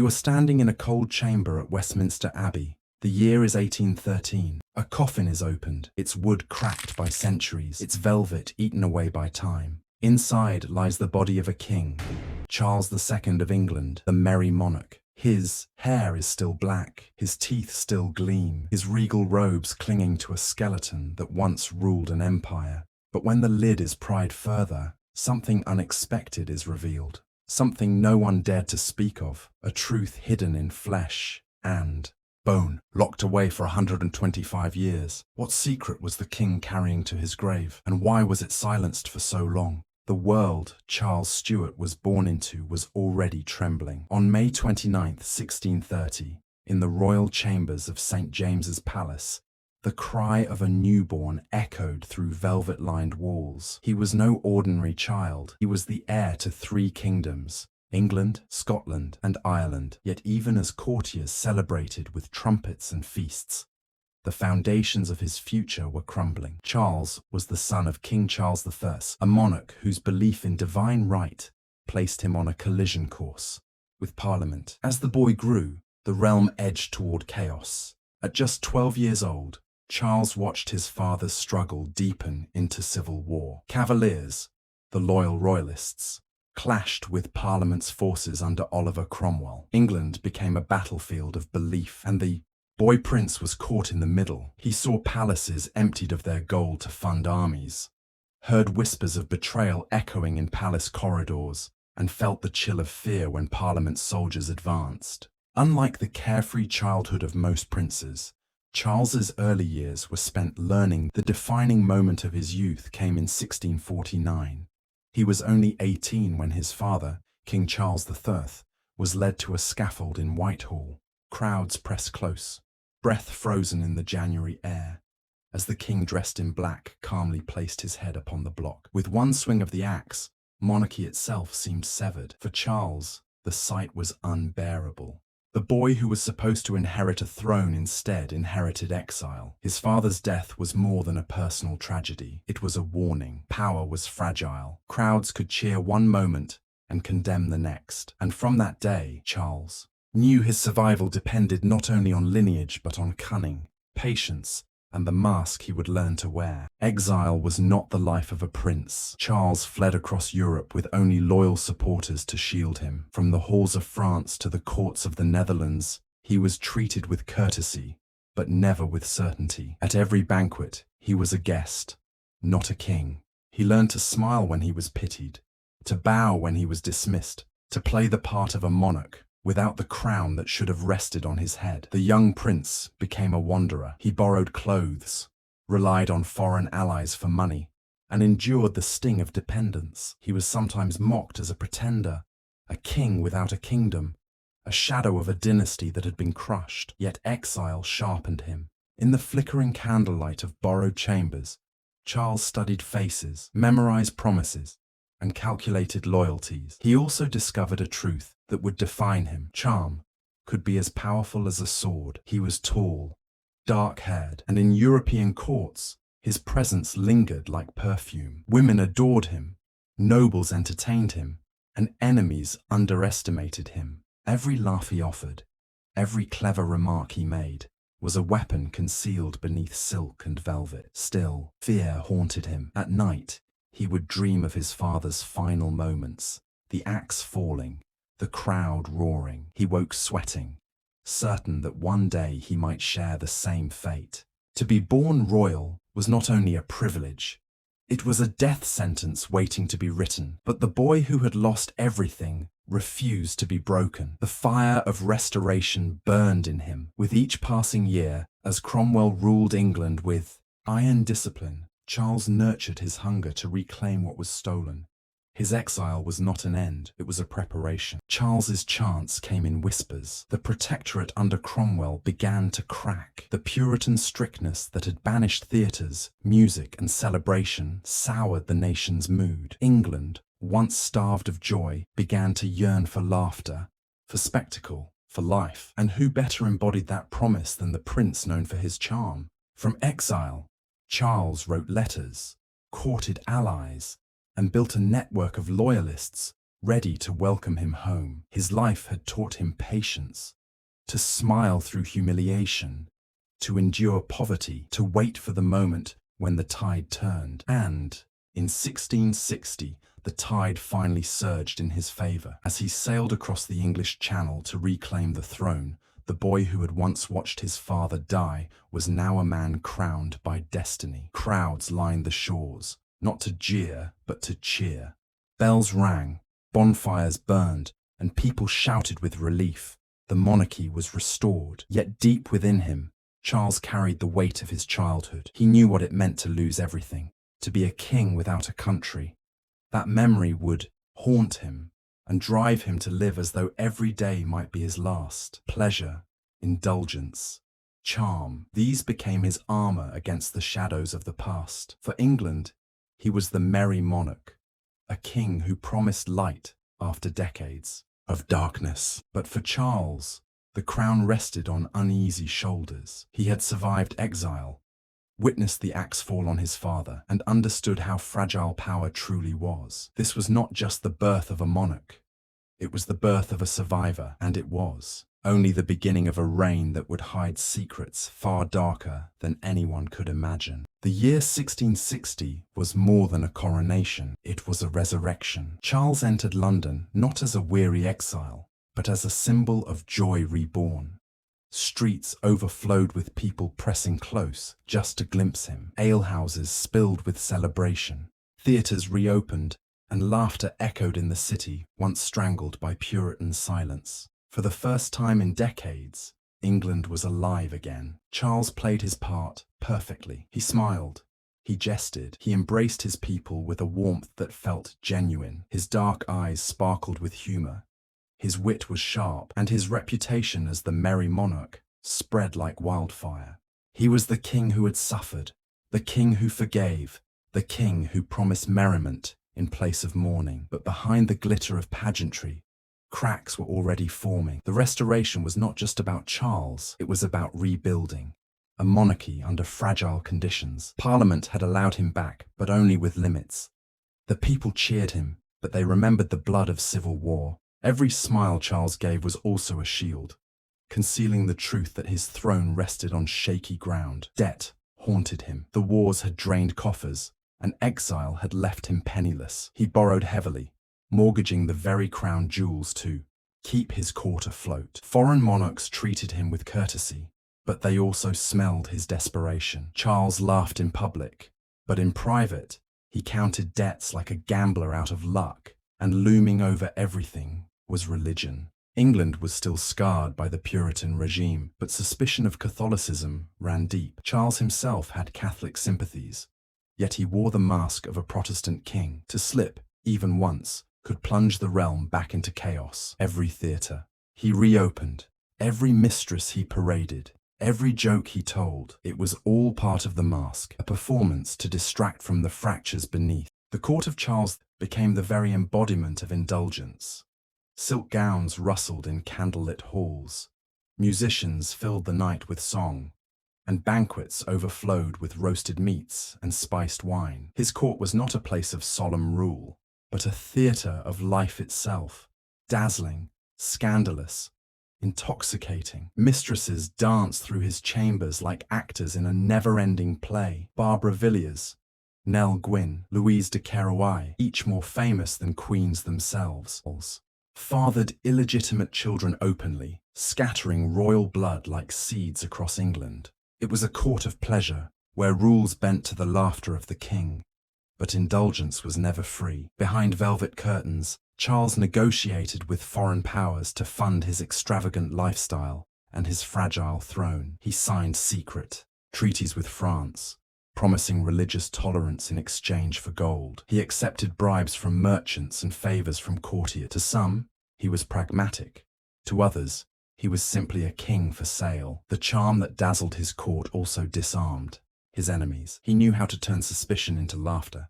You are standing in a cold chamber at Westminster Abbey. The year is 1813. A coffin is opened, its wood cracked by centuries, its velvet eaten away by time. Inside lies the body of a king, Charles II of England, the merry monarch. His hair is still black, his teeth still gleam, his regal robes clinging to a skeleton that once ruled an empire. But when the lid is pried further, something unexpected is revealed. Something no one dared to speak of, a truth hidden in flesh and bone, locked away for 125 years. What secret was the king carrying to his grave, and why was it silenced for so long? The world Charles Stuart was born into was already trembling. On May 29, 1630, in the royal chambers of St. James's Palace, the cry of a newborn echoed through velvet-lined walls. He was no ordinary child. He was the heir to 3 kingdoms, England, Scotland, and Ireland. Yet even as courtiers celebrated with trumpets and feasts, the foundations of his future were crumbling. Charles was the son of King Charles I, a monarch whose belief in divine right placed him on a collision course with Parliament. As the boy grew, the realm edged toward chaos. At just 12 years old, Charles watched his father's struggle deepen into civil war. Cavaliers, the loyal royalists, clashed with Parliament's forces under Oliver Cromwell. England became a battlefield of belief, and the boy prince was caught in the middle. He saw palaces emptied of their gold to fund armies, heard whispers of betrayal echoing in palace corridors, and felt the chill of fear when Parliament's soldiers advanced. Unlike the carefree childhood of most princes, Charles's early years were spent learning. The defining moment of his youth came in 1649. He was only 18 when his father, King Charles III, was led to a scaffold in Whitehall. Crowds pressed close, breath frozen in the January air, as the king, dressed in black, calmly placed his head upon the block. With one swing of the axe, monarchy itself seemed severed. For Charles, the sight was unbearable. The boy who was supposed to inherit a throne instead inherited exile. His father's death was more than a personal tragedy. It was a warning. Power was fragile. Crowds could cheer one moment and condemn the next. And from that day, Charles knew his survival depended not only on lineage but on cunning, patience, and the mask he would learn to wear. Exile was not the life of a prince. Charles fled across Europe with only loyal supporters to shield him. From the halls of France to the courts of the Netherlands, he was treated with courtesy, but never with certainty. At every banquet, he was a guest, not a king. He learned to smile when he was pitied, to bow when he was dismissed, to play the part of a monarch without the crown that should have rested on his head. The young prince became a wanderer. He borrowed clothes, relied on foreign allies for money, and endured the sting of dependence. He was sometimes mocked as a pretender, a king without a kingdom, a shadow of a dynasty that had been crushed. Yet exile sharpened him. In the flickering candlelight of borrowed chambers, Charles studied faces, memorized promises, and calculated loyalties. He also discovered a truth that would define him. Charm could be as powerful as a sword. He was tall, dark-haired, and in European courts, his presence lingered like perfume. Women adored him, nobles entertained him, and enemies underestimated him. Every laugh he offered, every clever remark he made, was a weapon concealed beneath silk and velvet. Still, fear haunted him. At night, he would dream of his father's final moments, the axe falling, the crowd roaring. He woke sweating, certain that one day he might share the same fate. To be born royal was not only a privilege, it was a death sentence waiting to be written. But the boy who had lost everything refused to be broken. The fire of restoration burned in him. With each passing year, as Cromwell ruled England with iron discipline, Charles nurtured his hunger to reclaim what was stolen. His exile was not an end, it was a preparation. Charles's chance came in whispers. The protectorate under Cromwell began to crack. The Puritan strictness that had banished theatres, music, and celebration soured the nation's mood. England, once starved of joy, began to yearn for laughter, for spectacle, for life. And who better embodied that promise than the prince known for his charm? From exile, Charles wrote letters, courted allies, and built a network of loyalists ready to welcome him home. His life had taught him patience, to smile through humiliation, to endure poverty, to wait for the moment when the tide turned. And in 1660, the tide finally surged in his favor. As he sailed across the English Channel to reclaim the throne, the boy who had once watched his father die was now a man crowned by destiny. Crowds lined the shores, not to jeer, but to cheer. Bells rang, bonfires burned, and people shouted with relief. The monarchy was restored. Yet deep within him, Charles carried the weight of his childhood. He knew what it meant to lose everything, to be a king without a country. That memory would haunt him and drive him to live as though every day might be his last. Pleasure, indulgence, charm, these became his armor against the shadows of the past. For England, he was the merry monarch, a king who promised light after decades of darkness. But for Charles, the crown rested on uneasy shoulders. He had survived exile, witnessed the axe fall on his father, and understood how fragile power truly was. This was not just the birth of a monarch. It was the birth of a survivor, and it was only the beginning of a reign that would hide secrets far darker than anyone could imagine. The year 1660 was more than a coronation, it was a resurrection. Charles entered London not as a weary exile, but as a symbol of joy reborn. Streets overflowed with people pressing close just to glimpse him. Alehouses spilled with celebration. Theatres reopened, and laughter echoed in the city once strangled by Puritan silence. For the first time in decades, England was alive again. Charles played his part perfectly. He smiled, he jested, he embraced his people with a warmth that felt genuine. His dark eyes sparkled with humor. His wit was sharp, and his reputation as the merry monarch spread like wildfire. He was the king who had suffered, the king who forgave, the king who promised merriment in place of mourning. But behind the glitter of pageantry, cracks were already forming. The restoration was not just about Charles, it was about rebuilding a monarchy under fragile conditions. Parliament had allowed him back, but only with limits. The people cheered him, but they remembered the blood of civil war. Every smile Charles gave was also a shield, concealing the truth that his throne rested on shaky ground. Debt haunted him. The wars had drained coffers, and exile had left him penniless. He borrowed heavily, mortgaging the very crown jewels to keep his court afloat. Foreign monarchs treated him with courtesy, but they also smelled his desperation. Charles laughed in public, but in private, he counted debts like a gambler out of luck, and looming over everything was religion. England was still scarred by the Puritan regime, but suspicion of Catholicism ran deep. Charles himself had Catholic sympathies, yet he wore the mask of a Protestant king. To slip, even once, could plunge the realm back into chaos. Every theatre he reopened, every mistress he paraded, every joke he told, it was all part of the mask, a performance to distract from the fractures beneath. The court of Charles became the very embodiment of indulgence. Silk gowns rustled in candlelit halls, musicians filled the night with song, and banquets overflowed with roasted meats and spiced wine. His court was not a place of solemn rule, but a theatre of life itself, dazzling, scandalous, intoxicating. Mistresses danced through his chambers like actors in a never-ending play. Barbara Villiers, Nell Gwynn, Louise de Querouaille, each more famous than queens themselves, fathered illegitimate children openly, scattering royal blood like seeds across England. It was a court of pleasure, where rules bent to the laughter of the king. But indulgence was never free. Behind velvet curtains, Charles negotiated with foreign powers to fund his extravagant lifestyle and his fragile throne. He signed secret treaties with France, promising religious tolerance in exchange for gold. He accepted bribes from merchants and favors from courtiers. To some, he was pragmatic. To others, he was simply a king for sale. The charm that dazzled his court also disarmed his enemies. He knew how to turn suspicion into laughter,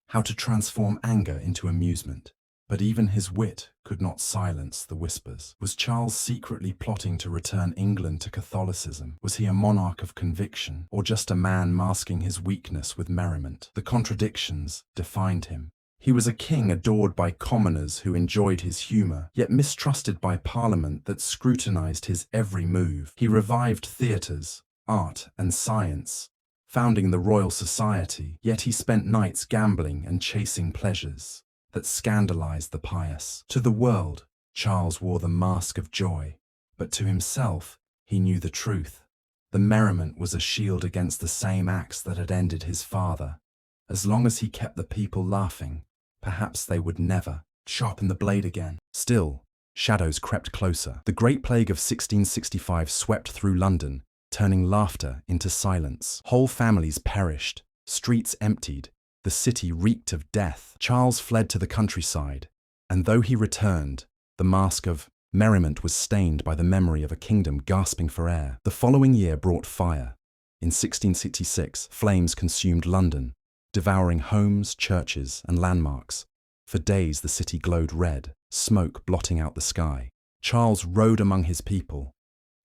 how to transform anger into amusement. But even his wit could not silence the whispers. Was Charles secretly plotting to return England to Catholicism? Was he a monarch of conviction, or just a man masking his weakness with merriment? The contradictions defined him. He was a king adored by commoners who enjoyed his humour, yet mistrusted by Parliament that scrutinised his every move. He revived theatres, art and science, founding the Royal Society, yet he spent nights gambling and chasing pleasures that scandalised the pious. To the world, Charles wore the mask of joy, but to himself, he knew the truth. The merriment was a shield against the same axe that had ended his father. As long as he kept the people laughing, perhaps they would never sharpen the blade again. Still, shadows crept closer. The Great Plague of 1665 swept through London, turning laughter into silence. Whole families perished, streets emptied, the city reeked of death. Charles fled to the countryside, and though he returned, the mask of merriment was stained by the memory of a kingdom gasping for air. The following year brought fire. In 1666, flames consumed London, devouring homes, churches, and landmarks. For days the city glowed red, smoke blotting out the sky. Charles rode among his people,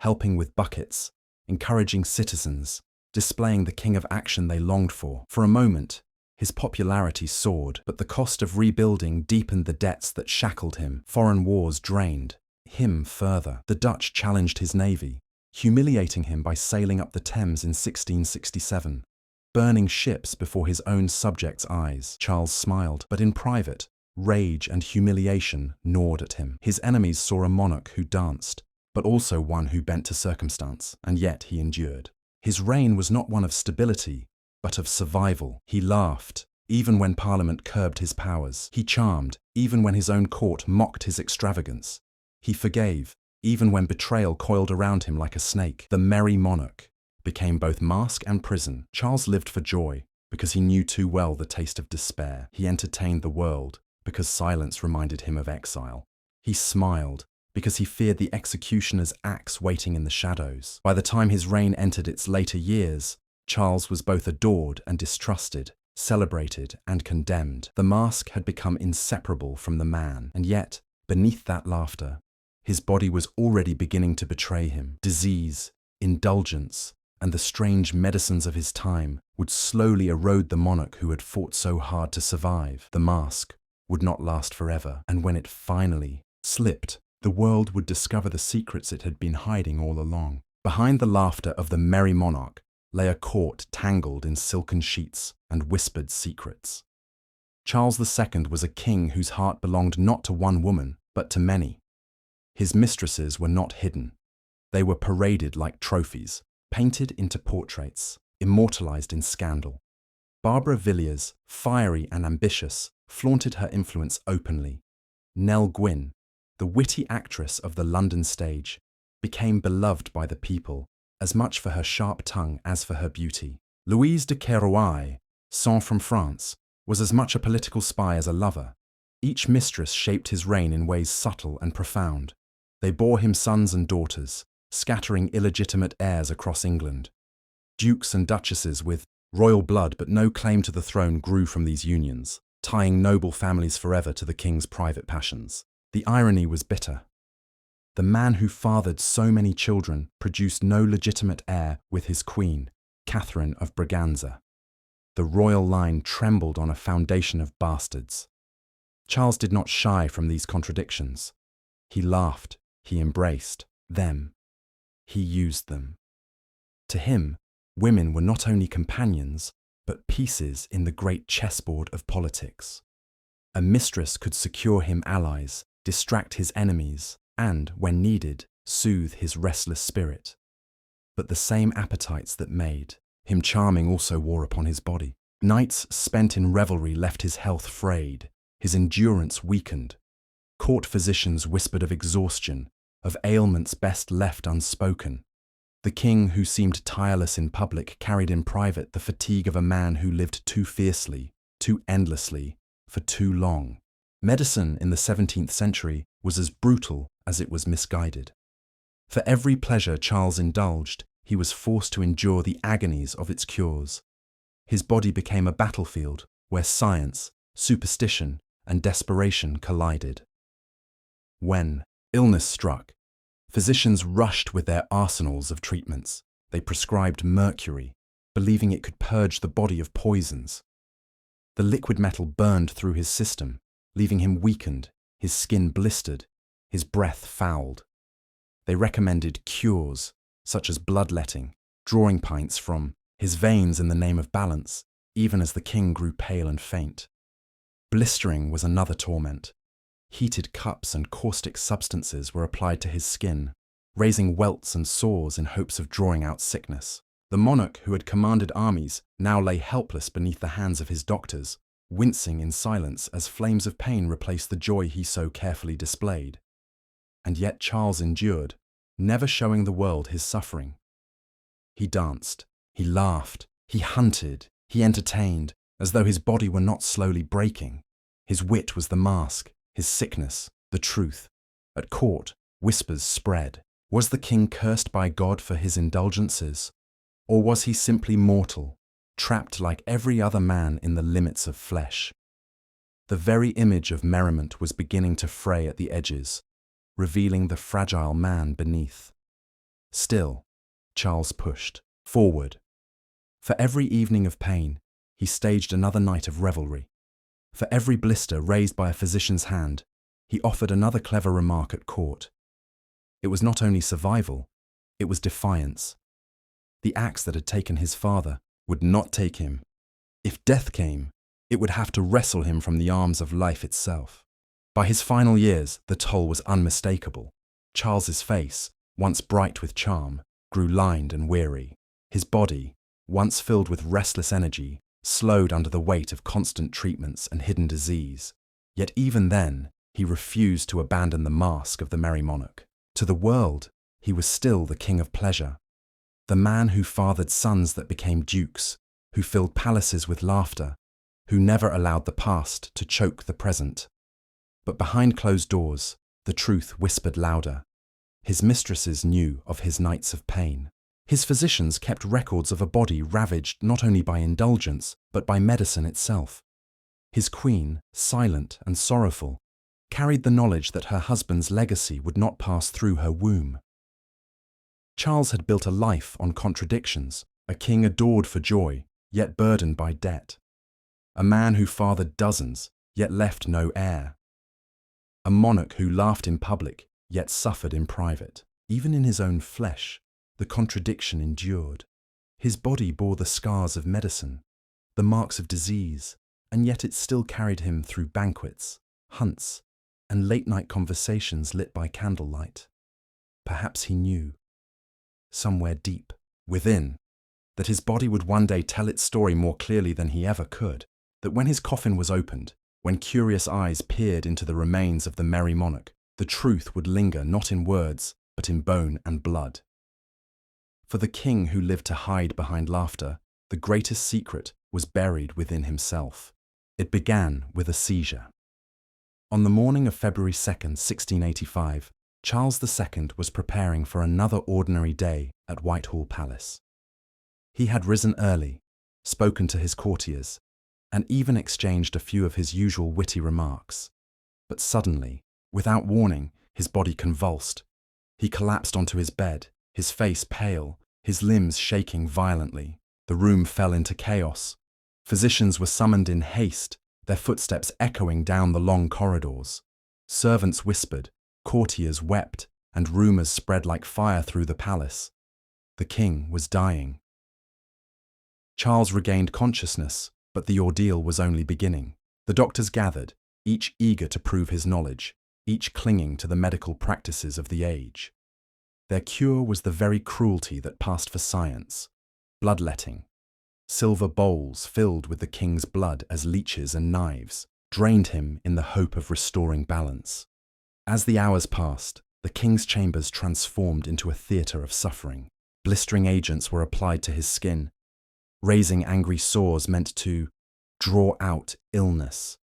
helping with buckets, encouraging citizens, displaying the king of action they longed for. For a moment, his popularity soared, but the cost of rebuilding deepened the debts that shackled him. Foreign wars drained him further. The Dutch challenged his navy, humiliating him by sailing up the Thames in 1667. Burning ships before his own subjects' eyes. Charles smiled, but in private, rage and humiliation gnawed at him. His enemies saw a monarch who danced, but also one who bent to circumstance, and yet he endured. His reign was not one of stability, but of survival. He laughed, even when Parliament curbed his powers. He charmed, even when his own court mocked his extravagance. He forgave, even when betrayal coiled around him like a snake. The merry monarch became both mask and prison. Charles lived for joy, because he knew too well the taste of despair. He entertained the world, because silence reminded him of exile. He smiled, because he feared the executioner's axe waiting in the shadows. By the time his reign entered its later years, Charles was both adored and distrusted, celebrated and condemned. The mask had become inseparable from the man, and yet, beneath that laughter, his body was already beginning to betray him. Disease, indulgence, and the strange medicines of his time would slowly erode the monarch who had fought so hard to survive. The mask would not last forever, and when it finally slipped, the world would discover the secrets it had been hiding all along. Behind the laughter of the merry monarch lay a court tangled in silken sheets and whispered secrets. Charles II was a king whose heart belonged not to one woman, but to many. His mistresses were not hidden. They were paraded like trophies, painted into portraits, immortalized in scandal. Barbara Villiers, fiery and ambitious, flaunted her influence openly. Nell Gwynn, the witty actress of the London stage, became beloved by the people, as much for her sharp tongue as for her beauty. Louise de Keroualle, sent from France, was as much a political spy as a lover. Each mistress shaped his reign in ways subtle and profound. They bore him sons and daughters, scattering illegitimate heirs across England. Dukes and duchesses with royal blood but no claim to the throne grew from these unions, tying noble families forever to the king's private passions. The irony was bitter. The man who fathered so many children produced no legitimate heir with his queen, Catherine of Braganza. The royal line trembled on a foundation of bastards. Charles did not shy from these contradictions. He laughed, he embraced them, he used them. To him, women were not only companions, but pieces in the great chessboard of politics. A mistress could secure him allies, distract his enemies, and, when needed, soothe his restless spirit. But the same appetites that made him charming also wore upon his body. Nights spent in revelry left his health frayed, his endurance weakened. Court physicians whispered of exhaustion, of ailments best left unspoken. The king, who seemed tireless in public, carried in private the fatigue of a man who lived too fiercely, too endlessly, for too long. Medicine in the 17th century was as brutal as it was misguided. For every pleasure Charles indulged, he was forced to endure the agonies of its cures. His body became a battlefield where science, superstition, and desperation collided. When illness struck, physicians rushed with their arsenals of treatments. They prescribed mercury, believing it could purge the body of poisons. The liquid metal burned through his system, leaving him weakened, his skin blistered, his breath fouled. They recommended cures, such as bloodletting, drawing pints from his veins in the name of balance, even as the king grew pale and faint. Blistering was another torment. Heated cups and caustic substances were applied to his skin, raising welts and sores in hopes of drawing out sickness. The monarch who had commanded armies now lay helpless beneath the hands of his doctors, wincing in silence as flames of pain replaced the joy he so carefully displayed. And yet Charles endured, never showing the world his suffering. He danced, he laughed, he hunted, he entertained, as though his body were not slowly breaking. His wit was the mask, his sickness, the truth. At court, whispers spread. Was the king cursed by God for his indulgences? Or was he simply mortal, trapped like every other man in the limits of flesh? The very image of merriment was beginning to fray at the edges, revealing the fragile man beneath. Still, Charles pushed forward. For every evening of pain, he staged another night of revelry. For every blister raised by a physician's hand, he offered another clever remark at court. It was not only survival, it was defiance. The axe that had taken his father would not take him. If death came, it would have to wrestle him from the arms of life itself. By his final years, the toll was unmistakable. Charles's face, once bright with charm, grew lined and weary. His body, once filled with restless energy, slowed under the weight of constant treatments and hidden disease. Yet even then, he refused to abandon the mask of the merry monarch. To the world, he was still the king of pleasure, the man who fathered sons that became dukes, who filled palaces with laughter, who never allowed the past to choke the present. But behind closed doors, the truth whispered louder. His mistresses knew of his nights of pain. His physicians kept records of a body ravaged not only by indulgence, but by medicine itself. His queen, silent and sorrowful, carried the knowledge that her husband's legacy would not pass through her womb. Charles had built a life on contradictions, a king adored for joy, yet burdened by debt. A man who fathered dozens, yet left no heir. A monarch who laughed in public, yet suffered in private. Even in his own flesh, the contradiction endured. His body bore the scars of medicine, the marks of disease, and yet it still carried him through banquets, hunts, and late-night conversations lit by candlelight. Perhaps he knew, somewhere deep within, that his body would one day tell its story more clearly than he ever could, that when his coffin was opened, when curious eyes peered into the remains of the merry monarch, the truth would linger not in words, but in bone and blood. For the king who lived to hide behind laughter, the greatest secret was buried within himself. It began with a seizure. On the morning of February 2nd, 1685, Charles II was preparing for another ordinary day at Whitehall Palace. He had risen early, spoken to his courtiers, and even exchanged a few of his usual witty remarks. But suddenly, without warning, his body convulsed. He collapsed onto his bed, his face pale, his limbs shaking violently. The room fell into chaos. Physicians were summoned in haste, their footsteps echoing down the long corridors. Servants whispered, courtiers wept, and rumors spread like fire through the palace. The king was dying. Charles regained consciousness, but the ordeal was only beginning. The doctors gathered, each eager to prove his knowledge, each clinging to the medical practices of the age. Their cure was the very cruelty that passed for science: bloodletting. Silver bowls filled with the king's blood as leeches and knives drained him in the hope of restoring balance. As the hours passed, the king's chambers transformed into a theatre of suffering. Blistering agents were applied to his skin. Raising angry sores meant to draw out illness.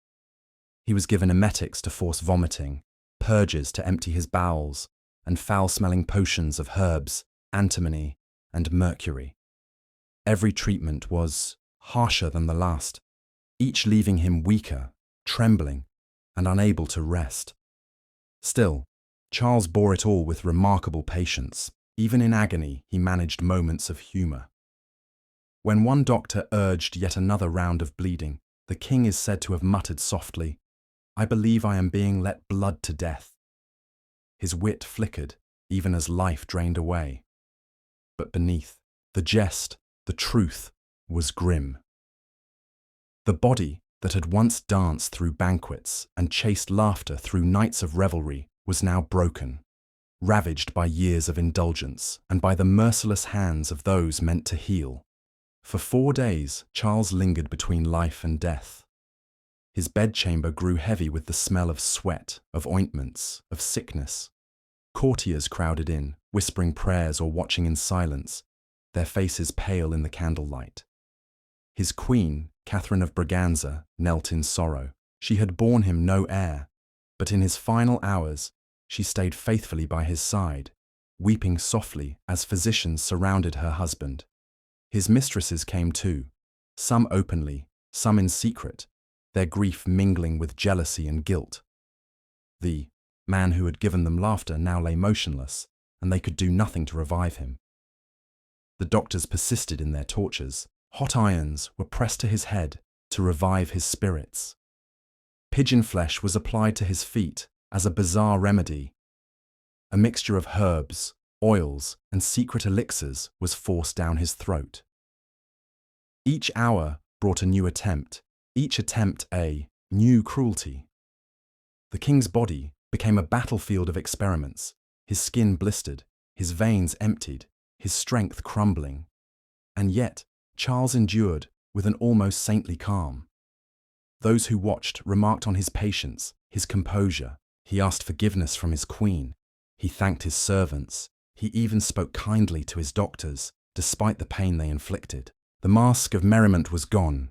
He was given emetics to force vomiting, purges to empty his bowels, and foul-smelling potions of herbs, antimony, and mercury. Every treatment was harsher than the last, each leaving him weaker, trembling, and unable to rest. Still, Charles bore it all with remarkable patience. Even in agony, he managed moments of humour. When one doctor urged yet another round of bleeding, The king is said to have muttered softly, "I believe I am being let blood to death." His wit flickered, even as life drained away. But beneath, the jest, the truth, was grim. The body that had once danced through banquets and chased laughter through nights of revelry was now broken, ravaged by years of indulgence and by the merciless hands of those meant to heal. For 4 days, Charles lingered between life and death. His bedchamber grew heavy with the smell of sweat, of ointments, of sickness. Courtiers crowded in, whispering prayers or watching in silence, their faces pale in the candlelight. His queen, Catherine of Braganza, knelt in sorrow. She had borne him no heir, but in his final hours, she stayed faithfully by his side, weeping softly as physicians surrounded her husband. His mistresses came too, some openly, some in secret, their grief mingling with jealousy and guilt. The man who had given them laughter now lay motionless, and they could do nothing to revive him. The doctors persisted in their tortures. Hot irons were pressed to his head to revive his spirits. Pigeon flesh was applied to his feet as a bizarre remedy. A mixture of herbs, oils, and secret elixirs was forced down his throat. Each hour brought a new attempt, each attempt a new cruelty. The king's body became a battlefield of experiments, his skin blistered, his veins emptied, his strength crumbling. And yet, Charles endured with an almost saintly calm. Those who watched remarked on his patience, his composure. He asked forgiveness from his queen. He thanked his servants. He even spoke kindly to his doctors, despite the pain they inflicted. The mask of merriment was gone,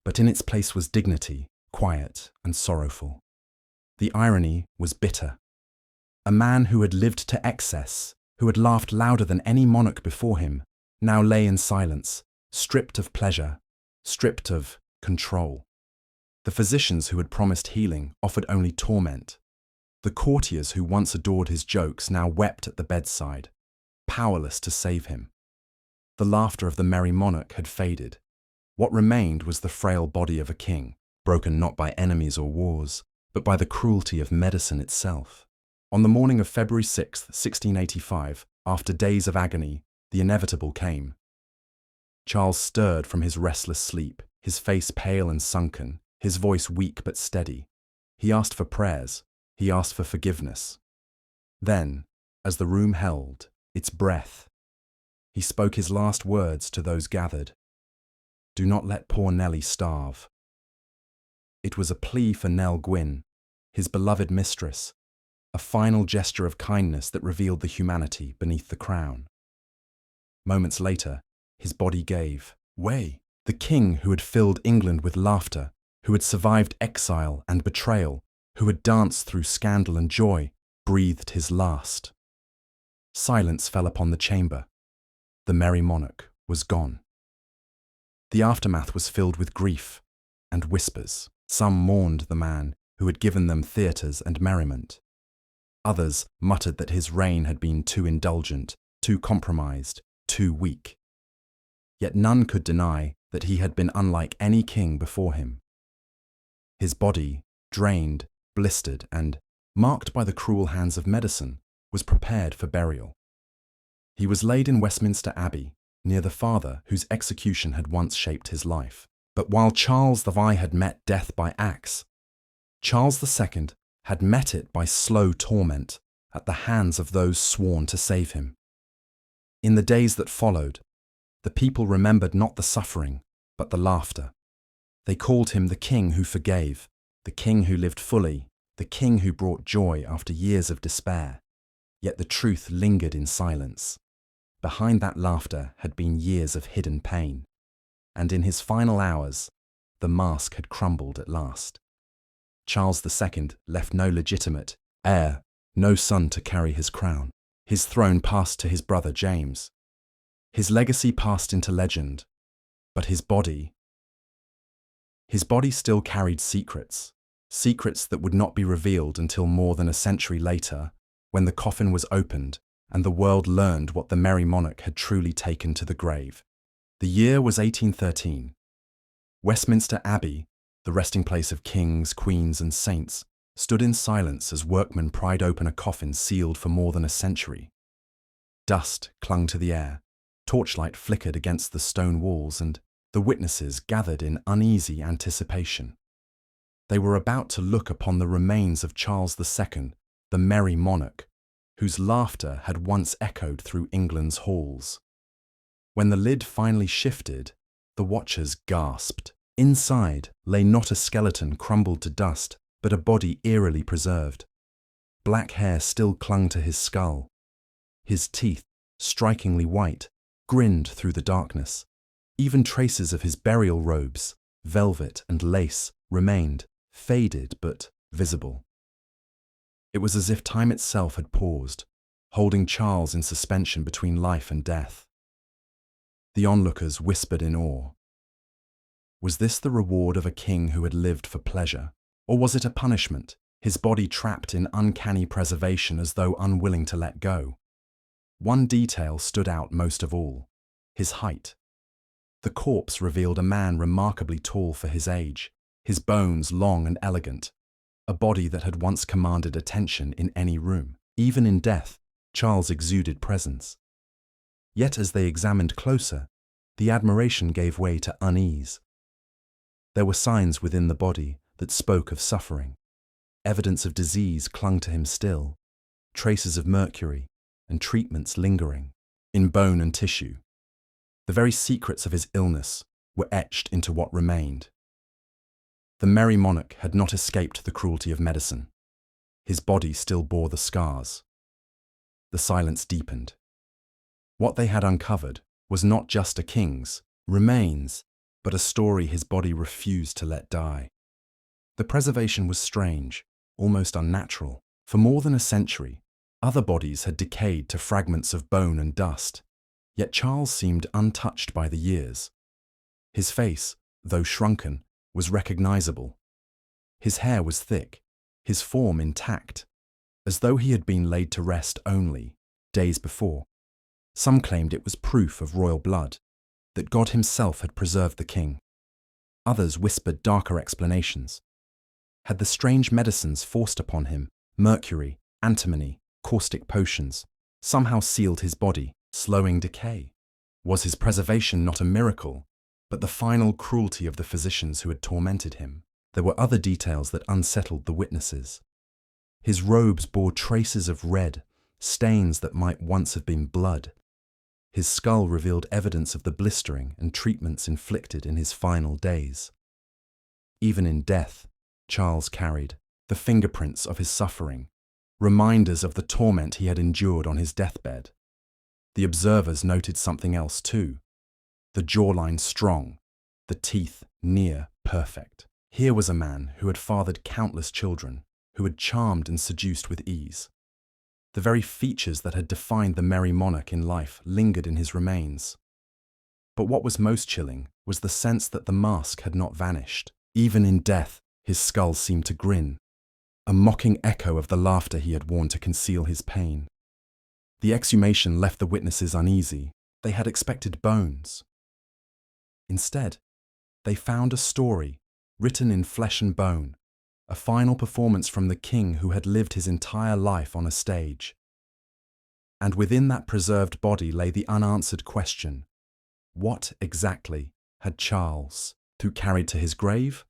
but in its place was dignity, quiet and sorrowful. The irony was bitter. A man who had lived to excess, who had laughed louder than any monarch before him, now lay in silence, stripped of pleasure, stripped of control. The physicians who had promised healing offered only torment. The courtiers who once adored his jokes now wept at the bedside, powerless to save him. The laughter of the merry monarch had faded. What remained was the frail body of a king, broken not by enemies or wars, but by the cruelty of medicine itself. On the morning of February 6, 1685, after days of agony, the inevitable came. Charles stirred from his restless sleep, his face pale and sunken, his voice weak but steady. He asked for prayers. He asked for forgiveness. Then, as the room held its breath, he spoke his last words to those gathered. "Do not let poor Nellie starve." It was a plea for Nell Gwyn, his beloved mistress, a final gesture of kindness that revealed the humanity beneath the crown. Moments later, his body gave way. The king who had filled England with laughter, who had survived exile and betrayal, who had danced through scandal and joy, breathed his last. Silence fell upon the chamber. The merry monarch was gone. The aftermath was filled with grief and whispers. Some mourned the man who had given them theatres and merriment. Others muttered that his reign had been too indulgent, too compromised, too weak. Yet none could deny that he had been unlike any king before him. His body, drained, blistered, and marked by the cruel hands of medicine, was prepared for burial. He was laid in Westminster Abbey, near the father whose execution had once shaped his life. But while Charles I had met death by axe, Charles II had met it by slow torment at the hands of those sworn to save him. In the days that followed, the people remembered not the suffering, but the laughter. They called him the king who forgave, the king who lived fully, the king who brought joy after years of despair. Yet the truth lingered in silence. Behind that laughter had been years of hidden pain. And in his final hours, the mask had crumbled at last. Charles II left no legitimate heir, no son to carry his crown. His throne passed to his brother James. His legacy passed into legend, but his body still carried secrets, secrets that would not be revealed until more than a century later, when the coffin was opened and the world learned what the merry monarch had truly taken to the grave. The year was 1813. Westminster Abbey the resting place of kings, queens, and saints, stood in silence as workmen pried open a coffin sealed for more than a century. Dust clung to the air, torchlight flickered against the stone walls, and the witnesses gathered in uneasy anticipation. They were about to look upon the remains of Charles II, the merry monarch, whose laughter had once echoed through England's halls. When the lid finally shifted, the watchers gasped. Inside lay not a skeleton crumbled to dust, but a body eerily preserved. Black hair still clung to his skull. His teeth, strikingly white, grinned through the darkness. Even traces of his burial robes, velvet and lace, remained, faded but visible. It was as if time itself had paused, holding Charles in suspension between life and death. The onlookers whispered in awe. Was this the reward of a king who had lived for pleasure? Or was it a punishment, his body trapped in uncanny preservation as though unwilling to let go? One detail stood out most of all: his height. The corpse revealed a man remarkably tall for his age, his bones long and elegant, a body that had once commanded attention in any room. Even in death, Charles exuded presence. Yet as they examined closer, the admiration gave way to unease. There were signs within the body that spoke of suffering. Evidence of disease clung to him still, traces of mercury and treatments lingering in bone and tissue. The very secrets of his illness were etched into what remained. The merry monarch had not escaped the cruelty of medicine. His body still bore the scars. The silence deepened. What they had uncovered was not just a king's remains, but a story his body refused to let die. The preservation was strange, almost unnatural. For more than a century, other bodies had decayed to fragments of bone and dust, yet Charles seemed untouched by the years. His face, though shrunken, was recognizable. His hair was thick, his form intact, as though he had been laid to rest only days before. Some claimed it was proof of royal blood, that God himself had preserved the king. Others whispered darker explanations. Had the strange medicines forced upon him, mercury, antimony, caustic potions, somehow sealed his body, slowing decay? Was his preservation not a miracle, but the final cruelty of the physicians who had tormented him? There were other details that unsettled the witnesses. His robes bore traces of red, stains that might once have been blood. His skull revealed evidence of the blistering and treatments inflicted in his final days. Even in death, Charles carried the fingerprints of his suffering, reminders of the torment he had endured on his deathbed. The observers noted something else too: the jawline strong, the teeth near perfect. Here was a man who had fathered countless children, who had charmed and seduced with ease. The very features that had defined the merry monarch in life lingered in his remains. But what was most chilling was the sense that the mask had not vanished. Even in death, his skull seemed to grin, a mocking echo of the laughter he had worn to conceal his pain. The exhumation left the witnesses uneasy. They had expected bones. Instead, they found a story, written in flesh and bone, a final performance from the king who had lived his entire life on a stage. And within that preserved body lay the unanswered question: what exactly had Charles carried to his grave?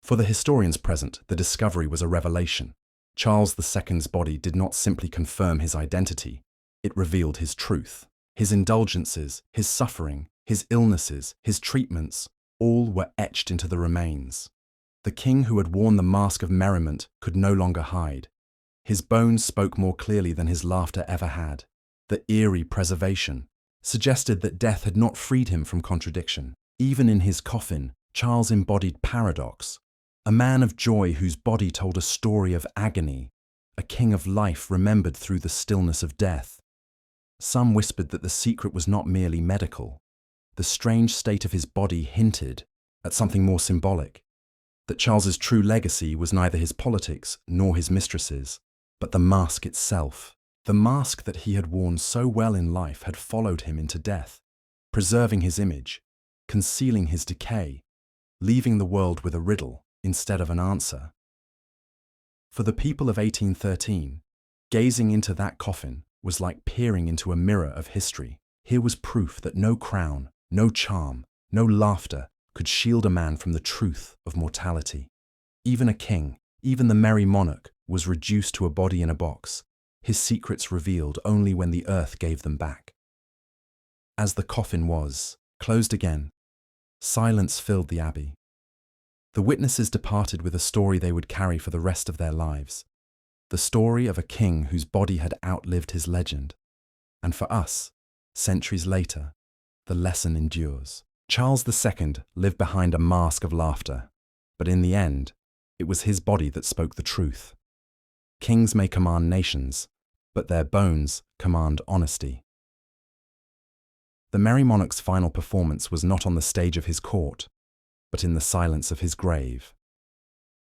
For the historians present, the discovery was a revelation. Charles II's body did not simply confirm his identity, it revealed his truth. His indulgences, his suffering, his illnesses, his treatments, all were etched into the remains. The king who had worn the mask of merriment could no longer hide. His bones spoke more clearly than his laughter ever had. The eerie preservation suggested that death had not freed him from contradiction. Even in his coffin, Charles embodied paradox. A man of joy whose body told a story of agony, a king of life remembered through the stillness of death. Some whispered that the secret was not merely medical. The strange state of his body hinted at something more symbolic, that Charles's true legacy was neither his politics nor his mistresses, but the mask itself. The mask that he had worn so well in life had followed him into death, preserving his image, concealing his decay. leaving the world with a riddle instead of an answer. For the people of 1813, gazing into that coffin was like peering into a mirror of history. Here was proof that no crown, no charm, no laughter could shield a man from the truth of mortality. Even a king, even the merry monarch, was reduced to a body in a box, his secrets revealed only when the earth gave them back. As the coffin was closed again, silence filled the abbey. The witnesses departed with a story they would carry for the rest of their lives. The story of a king whose body had outlived his legend. And for us, centuries later, the lesson endures. Charles II lived behind a mask of laughter, but in the end, it was his body that spoke the truth. Kings may command nations, but their bones command honesty. The Merry Monarch's final performance was not on the stage of his court, but in the silence of his grave.